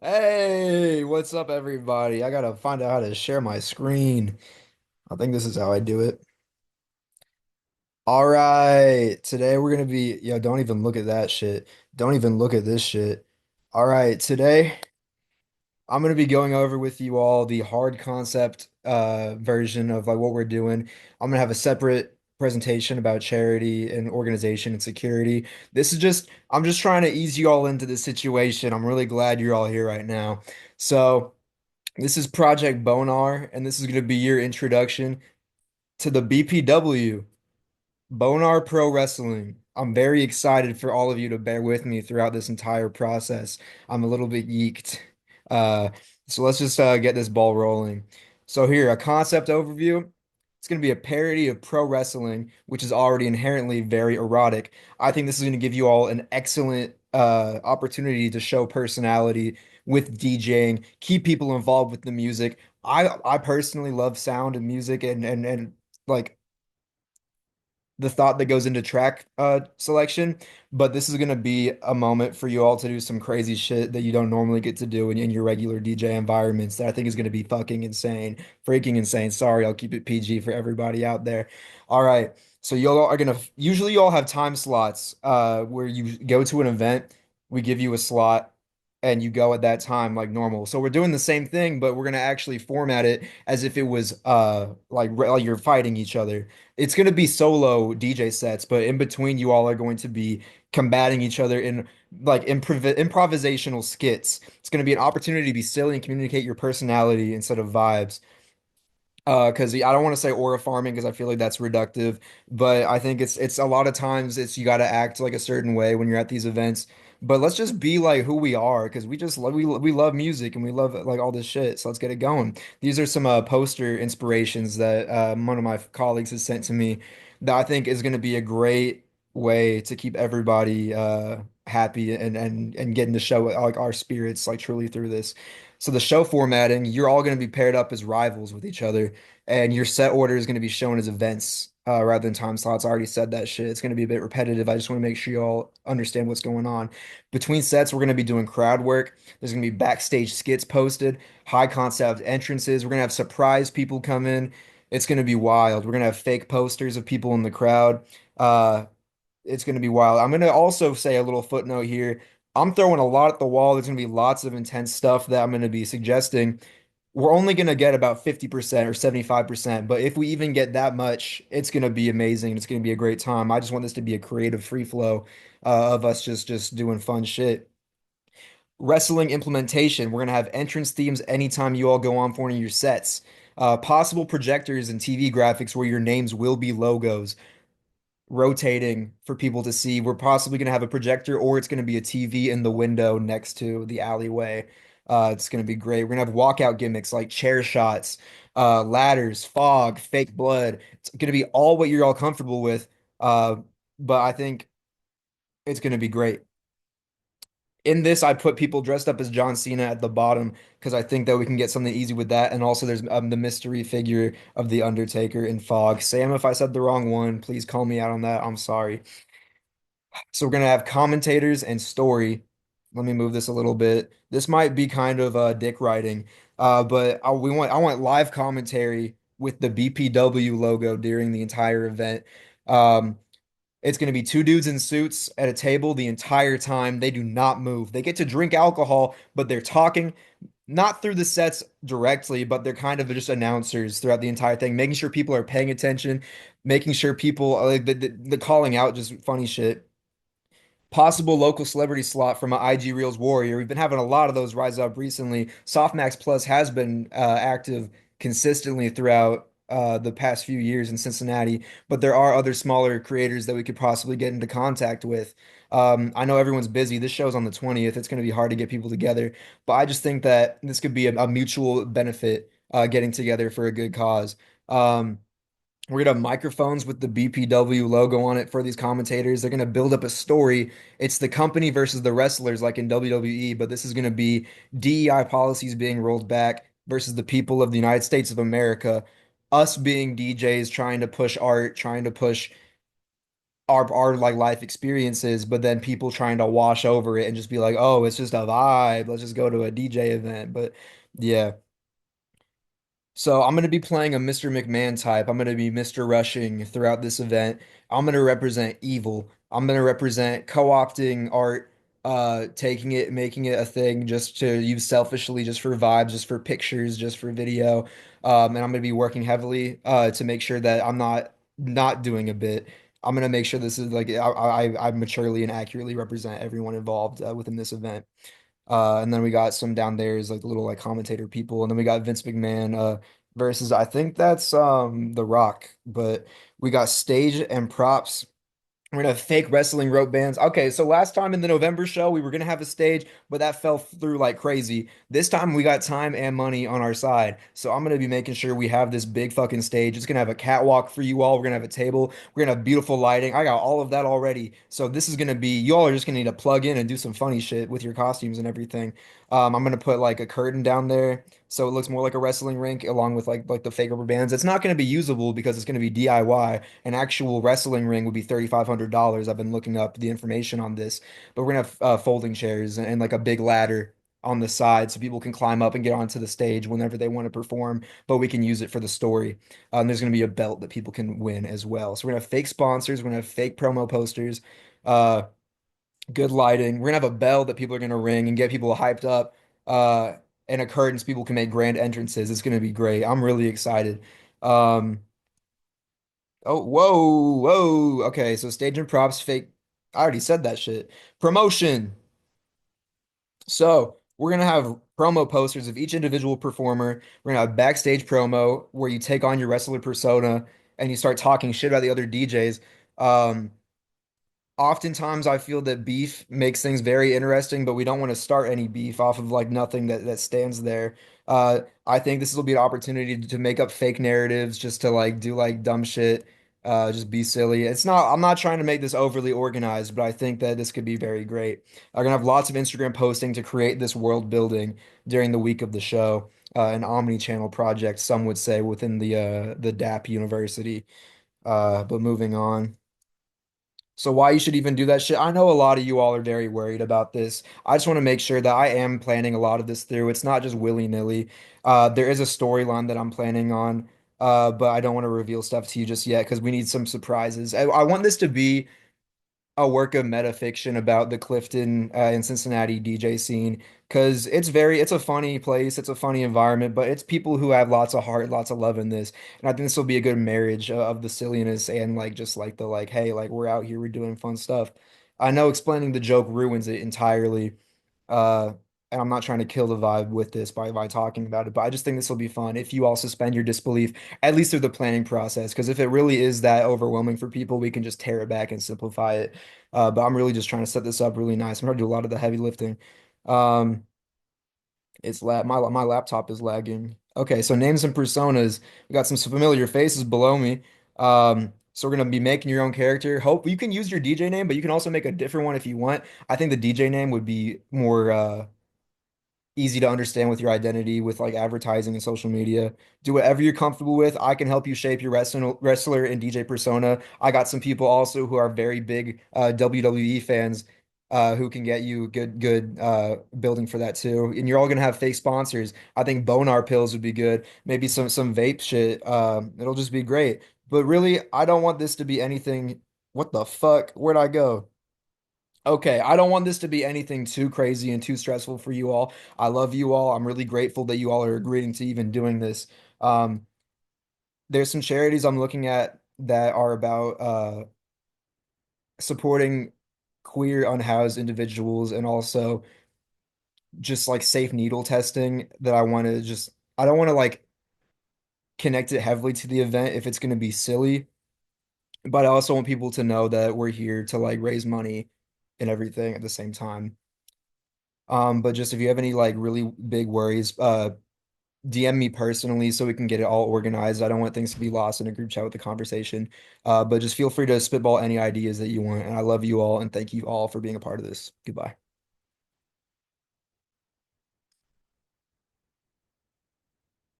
Hey, what's up, everybody? I gotta find out how to share my screen. I think this is how I do it. All right, today we're gonna be, don't even look at that shit. Don't even look at this shit. All right, today I'm gonna be going over with you all the hard concept version of like what we're doing. I'm gonna have a separate presentation about charity and organization and security. I'm just trying to ease you all into this situation. I'm really glad you're all here right now. So. This is Project Bonar, and this is going to be your introduction to the BPW, Bonar Pro Wrestling. I'm very excited for all of you to bear with me throughout this entire process. I'm a little bit geeked. Uh, so let's just get this ball rolling. So here, a concept overview. It's going to be a parody of pro wrestling, which is already inherently very erotic. I think this is going to give you all an excellent opportunity to show personality with DJing, keep people involved with the music. I personally love sound and music and like the thought that goes into track selection, but this is going to be a moment for you all to do some crazy shit that you don't normally get to do in your regular DJ environments that I think is going to be fucking insane, freaking insane. Sorry, I'll keep it PG for everybody out there. All right. So you all are gonna usually you all have time slots where you go to an event, we give you a slot and you go at that time like normal. So we're doing the same thing, but we're gonna actually format it as if it was like you're fighting each other. It's going to be solo DJ sets, but in between, you all are going to be combating each other in like improvisational skits. It's going to be an opportunity to be silly and communicate your personality instead of vibes. Because I don't want to say aura farming because I feel like that's reductive, but I think it's a lot of times it's you got to act like a certain way when you're at these events. But let's just be like who we are because we just love we love music and we love like all this shit. So let's get it going. These are some poster inspirations that one of my colleagues has sent to me that I think is going to be a great way to keep everybody happy and getting to show like our spirits like truly through this. So the show formatting, you're all going to be paired up as rivals with each other, and your set order is going to be shown as events rather than time slots. I already said that shit. It's going to be a bit repetitive. I just want to make sure you all understand what's going on. Between sets, we're going to be doing crowd work. There's going to be backstage skits posted, high concept entrances. We're going to have surprise people come in. It's going to be wild. We're going to have fake posters of people in the crowd. Uh, it's going to be wild. I'm going to also say a little footnote here. I'm throwing a lot at the wall. There's going to be lots of intense stuff that I'm going to be suggesting. We're only going to get about 50% or 75%, but if we even get that much, it's going to be amazing. It's going to be a great time. I just want this to be a creative free flow of us just doing fun shit. Wrestling implementation. We're going to have entrance themes anytime you all go on for one of your sets. Possible projectors and TV graphics where your names will be logos rotating for people to see. We're possibly going to have a projector or it's going to be a TV in the window next to the alleyway. It's going to be great. We're going to have walkout gimmicks like chair shots, ladders, fog, fake blood. It's going to be all what you're all comfortable with. Uh, but I think it's going to be great. In this, I put people dressed up as John Cena at the bottom because I think that we can get something easy with that. And also, there's the mystery figure of the Undertaker in fog. Sam, if I said the wrong one, please call me out on that. I'm sorry. So we're gonna have commentators and story. Let me move this a little bit. This might be kind of dick writing, but I want live commentary with the BPW logo during the entire event. Um, it's going to be two dudes in suits at a table the entire time. They do not move. They get to drink alcohol, but they're talking not through the sets directly, but they're kind of just announcers throughout the entire thing, making sure people are paying attention, making sure people like the calling out just funny shit. Possible local celebrity slot from an IG Reels Warrior. We've been having a lot of those rise up recently. Softmax Plus has been active consistently throughout the past few years in Cincinnati, but there are other smaller creators that we could possibly get into contact with. I know everyone's busy. This show's on the 20th. It's going to be hard to get people together, but I just think that this could be a mutual benefit getting together for a good cause. We're gonna have microphones with the BPW logo on it for these commentators. They're gonna build up a story. It's the company versus the wrestlers, like in WWE, but this is gonna be DEI policies being rolled back versus the people of the United States of America. Us being DJs trying to push art, trying to push our like life experiences, but then people trying to wash over it and just be like, oh, it's just a vibe. Let's just go to a DJ event. But yeah. So I'm going to be playing a Mr. McMahon type. I'm going to be Mr. Rushing throughout this event. I'm going to represent evil. I'm going to represent co-opting art, taking it, making it a thing just to use selfishly, just for vibes, just for pictures, just for video. And I'm going to be working heavily to make sure that I'm not doing a bit. I'm going to make sure this is like I maturely and accurately represent everyone involved within this event. And then we got some down there is like little like commentator people, and then we got Vince McMahon versus I think that's The Rock, but we got stage and props. We're gonna have fake wrestling rope bands. Okay, so last time in the November show, we were gonna have a stage, but that fell through like crazy. This time we got time and money on our side. So I'm gonna be making sure we have this big fucking stage. It's gonna have a catwalk for you all. We're gonna have a table. We're gonna have beautiful lighting. I got all of that already. So this is gonna be, you all are just gonna need to plug in and do some funny shit with your costumes and everything. I'm gonna put like a curtain down there so it looks more like a wrestling rink along with like the fake rubber bands. It's not gonna be usable because it's gonna be DIY. An actual wrestling ring would be $3,500. I've been looking up the information on this, but we're gonna have folding chairs and like a big ladder on the side so people can climb up and get onto the stage whenever they want to perform, but we can use it for the story. There's gonna be a belt that people can win as well. So we're gonna have fake sponsors, we're gonna have fake promo posters, uh, good lighting. We're gonna have a bell that people are gonna ring and get people hyped up. Uh, and a curtain so people can make grand entrances. It's gonna be great. I'm really excited. Um, Oh, whoa, whoa. Okay, so stage and props, fake. I already said that shit. Promotion. So we're gonna have promo posters of each individual performer. We're gonna have backstage promo where you take on your wrestler persona and you start talking shit about the other DJs. Um, Oftentimes I feel that beef makes things very interesting, but we don't want to start any beef off of like nothing that stands there. I think this will be an opportunity to make up fake narratives just to like do like dumb shit, just be silly. I'm not trying to make this overly organized, but I think that this could be very great. I'm gonna have lots of Instagram posting to create this world building during the week of the show. An omni-channel project, some would say, within the DAP University. But moving on. So why you should even do that shit? I know a lot of you all are very worried about this. I just want to make sure that I am planning a lot of this through. It's not just willy-nilly. There is a storyline that I'm planning on, but I don't want to reveal stuff to you just yet because we need some surprises. I want this to be a work of metafiction about the Clifton and Cincinnati DJ scene because it's a funny place, it's a funny environment, but it's people who have lots of heart, lots of love in this, and I think this will be a good marriage of the silliness and like just like the like, hey, like we're out here, we're doing fun stuff. I know explaining the joke ruins it entirely, uh, and I'm not trying to kill the vibe with this by talking about it, but I just think this will be fun if you all suspend your disbelief, at least through the planning process. Because if it really is that overwhelming for people, we can just tear it back and simplify it. But I'm really just trying to set this up really nice. I'm trying to do a lot of the heavy lifting. Um, my laptop is lagging. Okay, so names and personas. We got some familiar faces below me. So we're gonna be making your own character. Hope you can use your DJ name, but you can also make a different one if you want. I think the DJ name would be more easy to understand with your identity, with like advertising and social media. Do whatever you're comfortable with. I can help you shape your wrestler and DJ persona. I got some people also who are very big WWE fans who can get you good building for that too. And you're all gonna have fake sponsors. I think Bonar pills would be good. Maybe some vape shit. It'll just be great. But really, I don't want this to be anything. What the fuck? Where'd I go? Okay, I don't want this to be anything too crazy and too stressful for you all. I love you all. I'm really grateful that you all are agreeing to even doing this. Um, there's some charities I'm looking at that are about supporting queer unhoused individuals and also just like safe needle testing that I don't want to like connect it heavily to the event if it's going to be silly, but I also want people to know that we're here to like raise money and everything at the same time. But just if you have any like really big worries, DM me personally so we can get it all organized. I don't want things to be lost in a group chat with the conversation. But just feel free to spitball any ideas that you want. And I love you all and thank you all for being a part of this. Goodbye.